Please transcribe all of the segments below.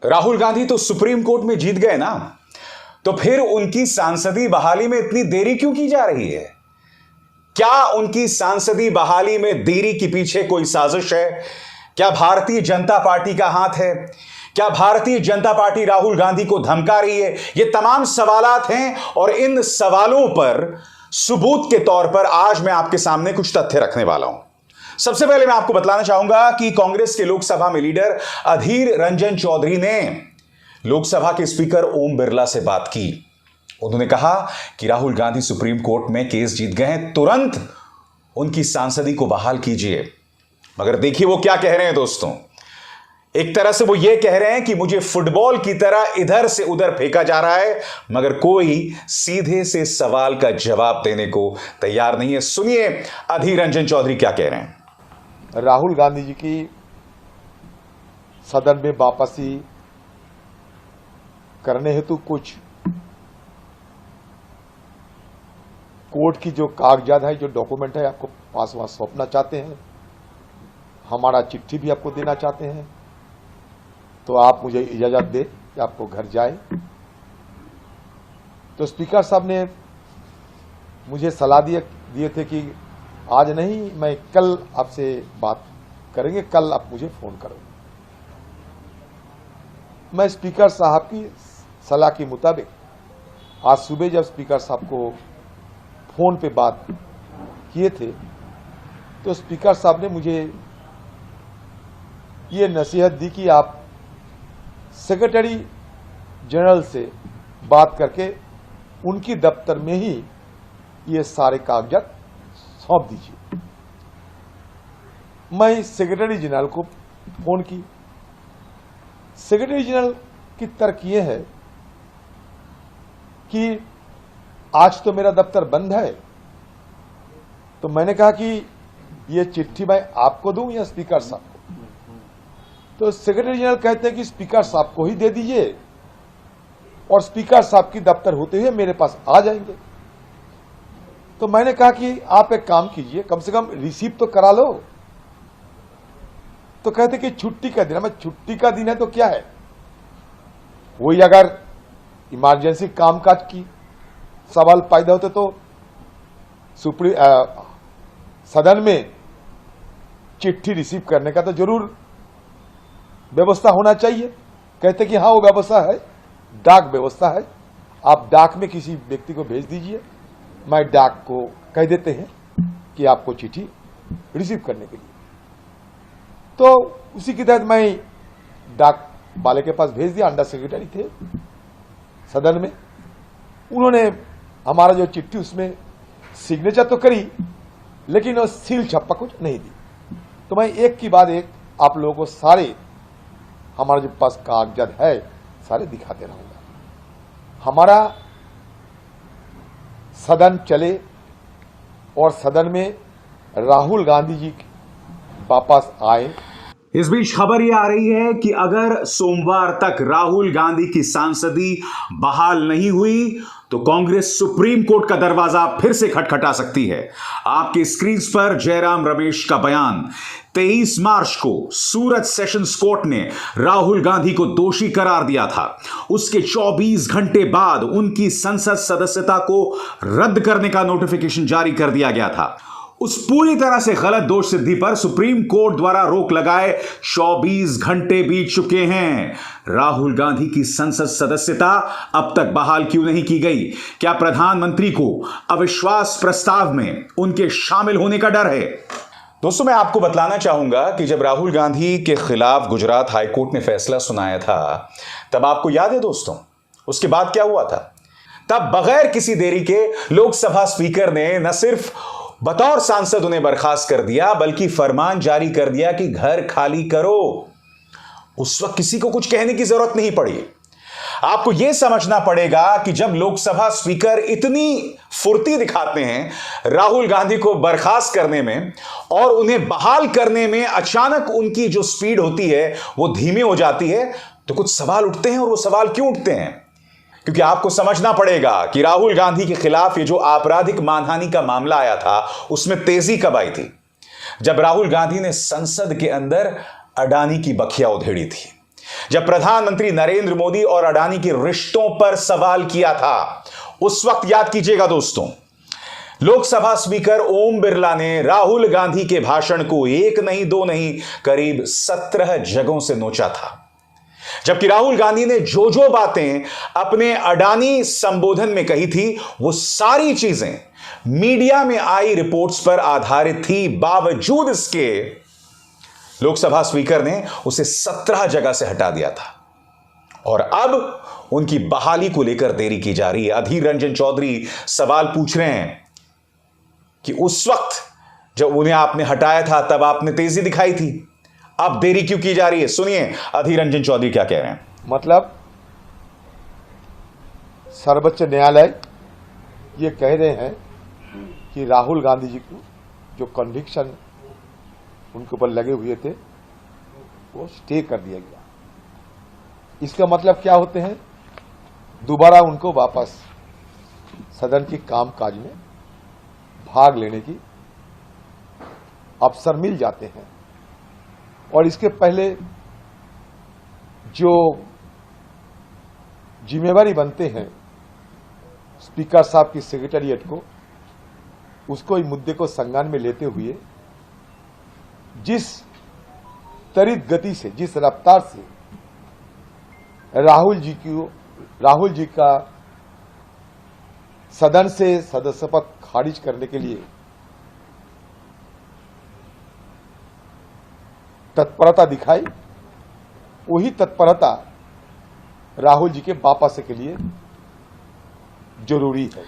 राहुल गांधी तो supreme court में जीत गए ना, तो फिर उनकी सांसदी बहाली में इतनी देरी क्यों की जा रही है? क्या उनकी सांसदी बहाली में देरी के पीछे कोई साजिश है? क्या भारतीय जनता पार्टी का हाथ है? क्या भारतीय जनता पार्टी राहुल गांधी को धमका रही है? ये तमाम सवालात हैं और इन सवालों पर सबूत के तौर पर आज मैं आपके सामने कुछ तथ्य रखने वाला हूं। सबसे पहले मैं आपको बतलाना चाहूंगा कि कांग्रेस के लोकसभा में लीडर अधीर रंजन चौधरी ने लोकसभा के स्पीकर ओम बिरला से बात की। उन्होंने कहा कि राहुल गांधी सुप्रीम कोर्ट में केस जीत गए हैं, तुरंत उनकी सांसदी को बहाल कीजिए। मगर देखिए वो क्या कह रहे हैं दोस्तों। एक तरह से वो ये कह रहे हैं कि मुझे फुटबॉल की तरह इधर से उधर फेंका जा रहा है, मगर कोई सीधे से सवाल का जवाब देने को तैयार नहीं है। सुनिए अधीर रंजन चौधरी क्या कह रहे हैं। राहुल गांधी जी की सदन में वापसी करने हेतु कुछ कोर्ट की जो कागजात है, जो डॉक्यूमेंट है, आपको पास वहां सौंपना चाहते हैं। हमारा चिट्ठी भी आपको देना चाहते हैं, तो आप मुझे इजाजत दे कि आपको घर जाए। तो स्पीकर साहब ने मुझे सलाह दिए थे कि आज नहीं, मैं कल आपसे बात करेंगे, कल आप मुझे फोन करो। मैं स्पीकर साहब की सलाह के मुताबिक आज सुबह जब स्पीकर साहब को फोन पे बात किए थे, तो स्पीकर साहब ने मुझे ये नसीहत दी कि आप सेक्रेटरी जनरल से बात करके उनकी दफ्तर में ही ये सारे कागजात सौंप दीजिए। मैं सेक्रेटरी जनरल को फोन की। सेक्रेटरी जनरल की तर्क ये है कि आज तो मेरा दफ्तर बंद है, तो मैंने कहा कि ये चिट्ठी मैं आपको दूं या स्पीकर साहब को? तो सेक्रेटरी जनरल कहते हैं कि स्पीकर साहब को ही दे दीजिए और स्पीकर साहब की दफ्तर होते हुए मेरे पास आ जाएंगे। तो मैंने कहा कि आप एक काम कीजिए, कम से कम रिसीव तो करा लो। तो कहते कि छुट्टी का दिन है। मैं छुट्टी का दिन है तो क्या है, वही अगर इमरजेंसी कामकाज की सवाल पैदा होते तो सदन में चिट्ठी रिसीव करने का तो जरूर व्यवस्था होना चाहिए। कहते कि हाँ वो व्यवस्था है, डाक व्यवस्था है, आप डाक में किसी व्यक्ति को भेज दीजिए, मैं डाक को कह देते हैं कि आपको चिट्ठी रिसीव करने के लिए। तो उसी के तहत मैं डाक वाले के पास भेज दिया। अंडर सेक्रेटरी थे सदन में, उन्होंने हमारा जो चिट्ठी उसमें सिग्नेचर तो करी, लेकिन वो सील छप्पा कुछ नहीं दी। तो मैं एक की बाद एक आप लोगों को सारे हमारे जो पास कागजात है सारे दिखाते रहूंगा। हमारा सदन चले और सदन में राहुल गांधी जी वापस आए। इस बीच खबर यह आ रही है कि अगर सोमवार तक राहुल गांधी की सांसदी बहाल नहीं हुई तो कांग्रेस सुप्रीम कोर्ट का दरवाजा फिर से खटखटा सकती है। आपके स्क्रीन पर जयराम रमेश का बयान। 23 मार्च को सूरत सेशंस कोर्ट ने राहुल गांधी को दोषी करार दिया था। उसके 24 घंटे बाद उनकी संसद सदस्यता को रद्द करने का नोटिफिकेशन जारी कर दिया गया था। उस पूरी तरह से गलत दोष सिद्धि पर सुप्रीम कोर्ट द्वारा रोक लगाए 24 घंटे बीत चुके हैं। राहुल गांधी की संसद सदस्यता अब तक बहाल क्यों नहीं की गई? क्या प्रधानमंत्री को अविश्वास प्रस्ताव में उनके शामिल होने का डर है? दोस्तों मैं आपको बतलाना चाहूंगा कि जब राहुल गांधी के खिलाफ गुजरात हाईकोर्ट ने फैसला सुनाया था, तब आपको याद है दोस्तों उसके बाद क्या हुआ था? तब बगैर किसी देरी के लोकसभा स्पीकर ने न सिर्फ बतौर सांसद उन्हें बर्खास्त कर दिया, बल्कि फरमान जारी कर दिया कि घर खाली करो। उस वक्त किसी को कुछ कहने की जरूरत नहीं पड़ी। आपको यह समझना पड़ेगा कि जब लोकसभा स्पीकर इतनी फुर्ती दिखाते हैं राहुल गांधी को बर्खास्त करने में और उन्हें बहाल करने में, अचानक उनकी जो स्पीड होती है वो धीमी हो जाती है, तो कुछ सवाल उठते हैं। और वो सवाल क्यों उठते हैं? क्योंकि आपको समझना पड़ेगा कि राहुल गांधी के खिलाफ ये जो आपराधिक मानहानि का मामला आया था, उसमें तेजी कब आई थी? जब राहुल गांधी ने संसद के अंदर अडानी की बखिया उधेड़ी थी। जब प्रधानमंत्री नरेंद्र मोदी और अडानी के रिश्तों पर सवाल किया था। उस वक्त याद कीजिएगा दोस्तों, लोकसभा स्पीकर ओम बिरला ने राहुल गांधी के भाषण को एक नहीं दो नहीं करीब 17 जगहों से नोचा था। जबकि राहुल गांधी ने जो जो बातें अपने अडानी संबोधन में कही थी, वो सारी चीजें मीडिया में आई रिपोर्ट्स पर आधारित थी। बावजूद इसके लोकसभा स्पीकर ने उसे 17 जगह से हटा दिया था और अब उनकी बहाली को लेकर देरी की जा रही है। अधीर रंजन चौधरी सवाल पूछ रहे हैं कि उस वक्त जब उन्हें आपने हटाया था तब आपने तेजी दिखाई थी, अब देरी क्यों की जा रही है? सुनिए अधीर रंजन चौधरी क्या कह रहे हैं। मतलब सर्वोच्च न्यायालय ये कह रहे हैं कि राहुल गांधी जी को जो कन्विक्शन उनके ऊपर लगे हुए थे वो स्टे कर दिया गया। इसका मतलब क्या होते हैं? दोबारा उनको वापस सदन के कामकाज में भाग लेने की अवसर मिल जाते हैं। और इसके पहले जो जिम्मेवारी बनते हैं स्पीकर साहब की सेक्रेटेरिएट को, उसको इस मुद्दे को संज्ञान में लेते हुए जिस त्वरित गति से, जिस रफ्तार से राहुल जी का सदन से सदस्य पद खारिज करने के लिए तत्परता दिखाई, वही तत्परता राहुल जी के वापस के लिए जरूरी है।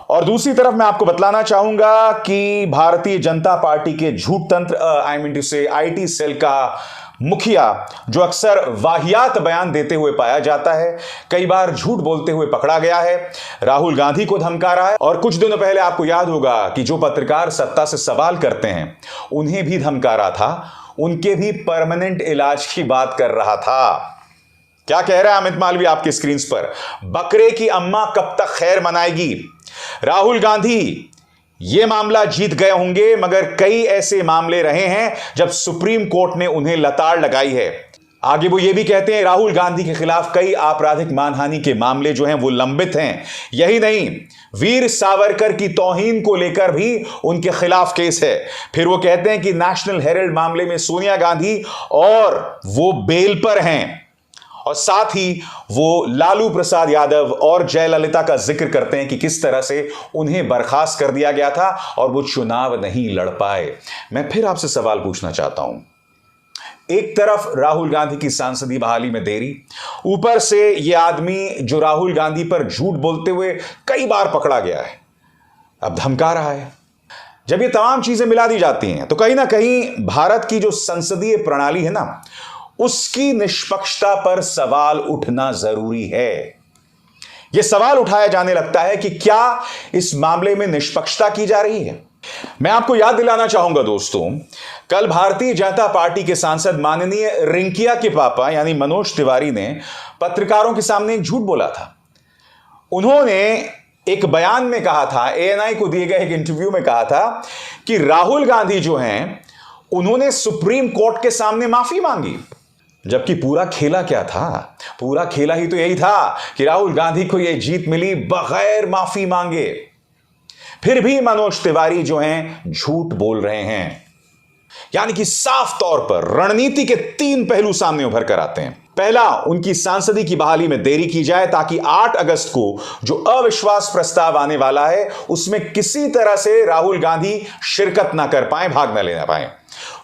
और दूसरी तरफ मैं आपको बतलाना चाहूंगा कि भारतीय जनता पार्टी के झूठ तंत्र आईटी सेल का मुखिया, जो अक्सर वाहियात बयान देते हुए पाया जाता है, कई बार झूठ बोलते हुए पकड़ा गया है, राहुल गांधी को धमका रहा है। और कुछ दिनों पहले आपको याद होगा कि जो पत्रकार सत्ता से सवाल करते हैं उन्हें भी धमका रहा था, उनके भी परमानेंट इलाज की बात कर रहा था। क्या कह रहा है अमित मालवीय आपकी स्क्रीन पर? बकरे की अम्मा कब तक खैर मनाएगी? राहुल गांधी ये मामला जीत गए होंगे, मगर कई ऐसे मामले रहे हैं जब सुप्रीम कोर्ट ने उन्हें लताड़ लगाई है। आगे वो ये भी कहते हैं राहुल गांधी के खिलाफ कई आपराधिक मानहानि के मामले जो हैं वो लंबित हैं। यही नहीं, वीर सावरकर की तौहीन को लेकर भी उनके खिलाफ केस है। फिर वो कहते हैं कि नेशनल हेराल्ड मामले में सोनिया गांधी और वो बेल पर हैं, और साथ ही वो लालू प्रसाद यादव और जयललिता का जिक्र करते हैं कि किस तरह से उन्हें बर्खास्त कर दिया गया था और वो चुनाव नहीं लड़ पाए। मैं फिर आपसे सवाल पूछना चाहता हूं, एक तरफ राहुल गांधी की सांसदीय बहाली में देरी, ऊपर से ये आदमी जो राहुल गांधी पर झूठ बोलते हुए कई बार पकड़ा गया है, अब धमका रहा है। जब ये तमाम चीजें मिला दी जाती हैं तो कहीं ना कहीं भारत की जो संसदीय प्रणाली है ना, उसकी निष्पक्षता पर सवाल उठना जरूरी है। यह सवाल उठाया जाने लगता है कि क्या इस मामले में निष्पक्षता की जा रही है? मैं आपको याद दिलाना चाहूंगा दोस्तों, कल भारतीय जनता पार्टी के सांसद माननीय रिंकिया के पापा यानी मनोज तिवारी ने पत्रकारों के सामने एक झूठ बोला था। उन्होंने एक बयान में कहा था, एएनआई को दिए गए एक इंटरव्यू में कहा था कि राहुल गांधी जो हैं उन्होंने सुप्रीम कोर्ट के सामने माफी मांगी। जबकि पूरा खेला क्या था? पूरा खेला ही तो यही था कि राहुल गांधी को यह जीत मिली बगैर माफी मांगे। फिर भी मनोज तिवारी जो हैं झूठ बोल रहे हैं। यानी कि साफ तौर पर रणनीति के 3 पहलू सामने उभर कर आते हैं। पहला, उनकी सांसदी की बहाली में देरी की जाए ताकि 8 अगस्त को जो अविश्वास प्रस्ताव आने वाला है उसमें किसी तरह से राहुल गांधी शिरकत ना कर पाए, भाग ना लेना पाए।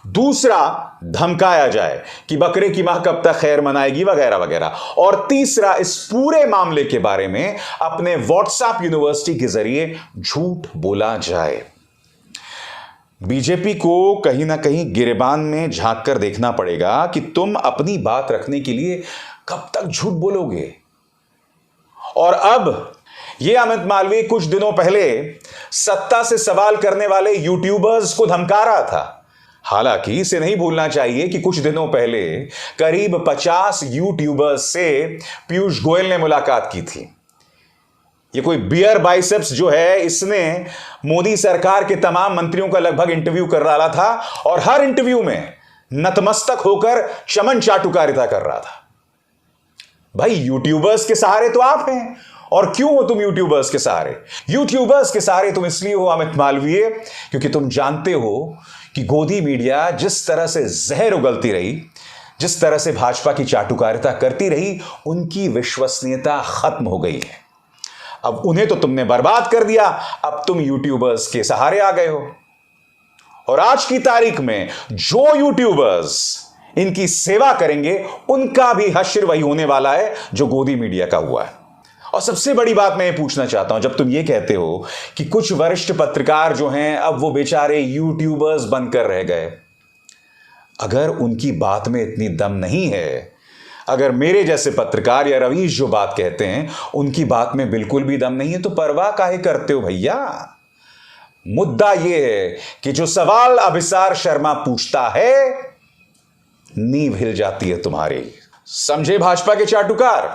दूसरा, धमकाया जाए कि बकरे की मां कब तक खैर मनाएगी वगैरह वगैरह। और तीसरा, इस पूरे मामले के बारे में अपने व्हाट्सएप यूनिवर्सिटी के जरिए झूठ बोला जाए। बीजेपी को कहीं ना कहीं गिरेबान में झांक कर देखना पड़ेगा कि तुम अपनी बात रखने के लिए कब तक झूठ बोलोगे। और अब यह अमित मालवीय कुछ दिनों पहले सत्ता से सवाल करने वाले यूट्यूबर्स को धमका रहा था। हालांकि इसे नहीं भूलना चाहिए कि कुछ दिनों पहले करीब 50 यूट्यूबर्स से पीयूष गोयल ने मुलाकात की थी। ये कोई बियर बाइसेप्स जो है, इसने मोदी सरकार के तमाम मंत्रियों का लगभग इंटरव्यू कर रहा था और हर इंटरव्यू में नतमस्तक होकर चमन चाटुकारिता कर रहा था। भाई यूट्यूबर्स के सहारे तो आप हैं। और क्यों हो तुम यूट्यूबर्स के सहारे? यूट्यूबर्स के सहारे तुम इसलिए हो अमित मालवीय, क्योंकि तुम जानते हो कि गोदी मीडिया जिस तरह से जहर उगलती रही, जिस तरह से भाजपा की चाटुकारिता करती रही, उनकी विश्वसनीयता खत्म हो गई है। अब उन्हें तो तुमने बर्बाद कर दिया, अब तुम यूट्यूबर्स के सहारे आ गए हो। और आज की तारीख में जो यूट्यूबर्स इनकी सेवा करेंगे, उनका भी हश्र वही होने वाला है जो गोदी मीडिया का हुआ है। और सबसे बड़ी बात मैं ये पूछना चाहता हूं, जब तुम ये कहते हो कि कुछ वरिष्ठ पत्रकार जो हैं अब वो बेचारे यूट्यूबर्स बनकर रह गए, अगर उनकी बात में इतनी दम नहीं है, अगर मेरे जैसे पत्रकार या रवीश जो बात कहते हैं उनकी बात में बिल्कुल भी दम नहीं है, तो परवाह काहे करते हो भैया? मुद्दा यह है कि जो सवाल अभिसार शर्मा पूछता है, नींव हिल जाती है तुम्हारी। समझे भाजपा के चाटुकार?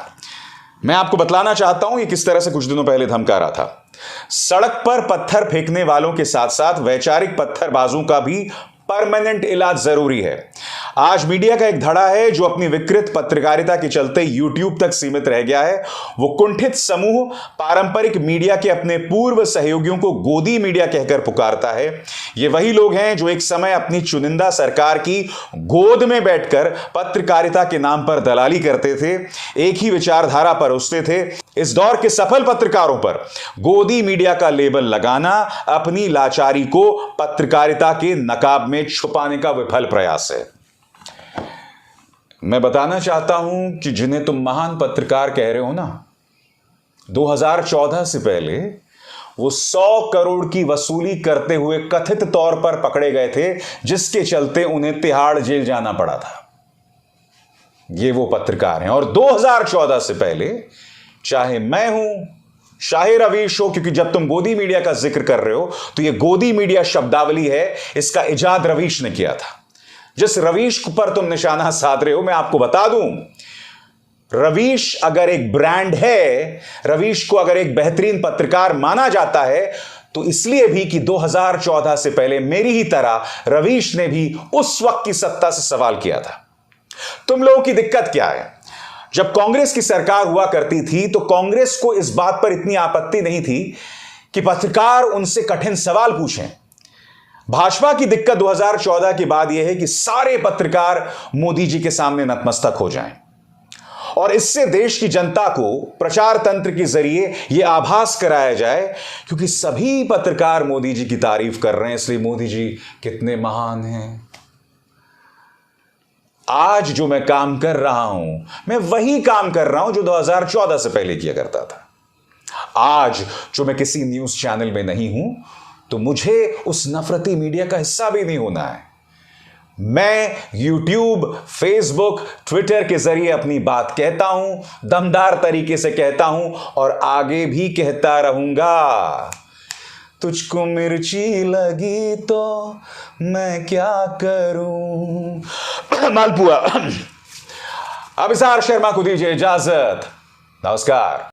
मैं आपको बतलाना चाहता हूं ये किस तरह से कुछ दिनों पहले धमका रहा था। सड़क पर पत्थर फेंकने वालों के साथ साथ वैचारिक पत्थरबाजों का भी परमानेंट इलाज जरूरी है। आज मीडिया का एक धड़ा है जो अपनी विकृत पत्रकारिता के चलते यूट्यूब तक सीमित रह गया है। वो कुंठित समूह पारंपरिक मीडिया के अपने पूर्व सहयोगियों को गोदी मीडिया कहकर पुकारता है। ये वही लोग हैं जो एक समय अपनी चुनिंदा सरकार की गोद में बैठकर पत्रकारिता के नाम पर दलाली करते थे, एक ही विचारधारा पर उठते थे। इस दौर के सफल पत्रकारों पर गोदी मीडिया का लेबल लगाना अपनी लाचारी को पत्रकारिता के नकाब में छुपाने का विफल प्रयास है। मैं बताना चाहता हूं कि जिन्हें तुम महान पत्रकार कह रहे हो ना, 2014 से पहले वो 100 करोड़ की वसूली करते हुए कथित तौर पर पकड़े गए थे, जिसके चलते उन्हें तिहाड़ जेल जाना पड़ा था। ये वो पत्रकार हैं। और 2014 से पहले चाहे मैं हूं, चाहे रवीश हो, क्योंकि जब तुम गोदी मीडिया का जिक्र कर रहे हो तो ये गोदी मीडिया शब्दावली है, इसका इजाद रवीश ने किया था। जिस रवीश पर तुम निशाना साध रहे हो, मैं आपको बता दूं, रवीश अगर एक ब्रांड है, रवीश को अगर एक बेहतरीन पत्रकार माना जाता है, तो इसलिए भी कि 2014 से पहले मेरी ही तरह रवीश ने भी उस वक्त की सत्ता से सवाल किया था। तुम लोगों की दिक्कत क्या है? जब कांग्रेस की सरकार हुआ करती थी तो कांग्रेस को इस बात पर इतनी आपत्ति नहीं थी कि पत्रकार उनसे कठिन सवाल पूछें। भाजपा की दिक्कत 2014 के बाद यह है कि सारे पत्रकार मोदी जी के सामने नतमस्तक हो जाएं और इससे देश की जनता को प्रचार तंत्र के जरिए यह आभास कराया जाए, क्योंकि सभी पत्रकार मोदी जी की तारीफ कर रहे हैं, इसलिए मोदी जी कितने महान हैं। आज जो मैं काम कर रहा हूं, मैं वही काम कर रहा हूं जो 2014 से पहले किया करता था। आज जो मैं किसी न्यूज चैनल में नहीं हूं, तो मुझे उस नफरती मीडिया का हिस्सा भी नहीं होना है। मैं यूट्यूब, फेसबुक, ट्विटर के जरिए अपनी बात कहता हूं, दमदार तरीके से कहता हूं और आगे भी कहता रहूंगा। तुझको मिर्ची लगी तो मैं क्या करूं। मालपुआ। अभिसार शर्मा को दीजिए इजाजत। नमस्कार।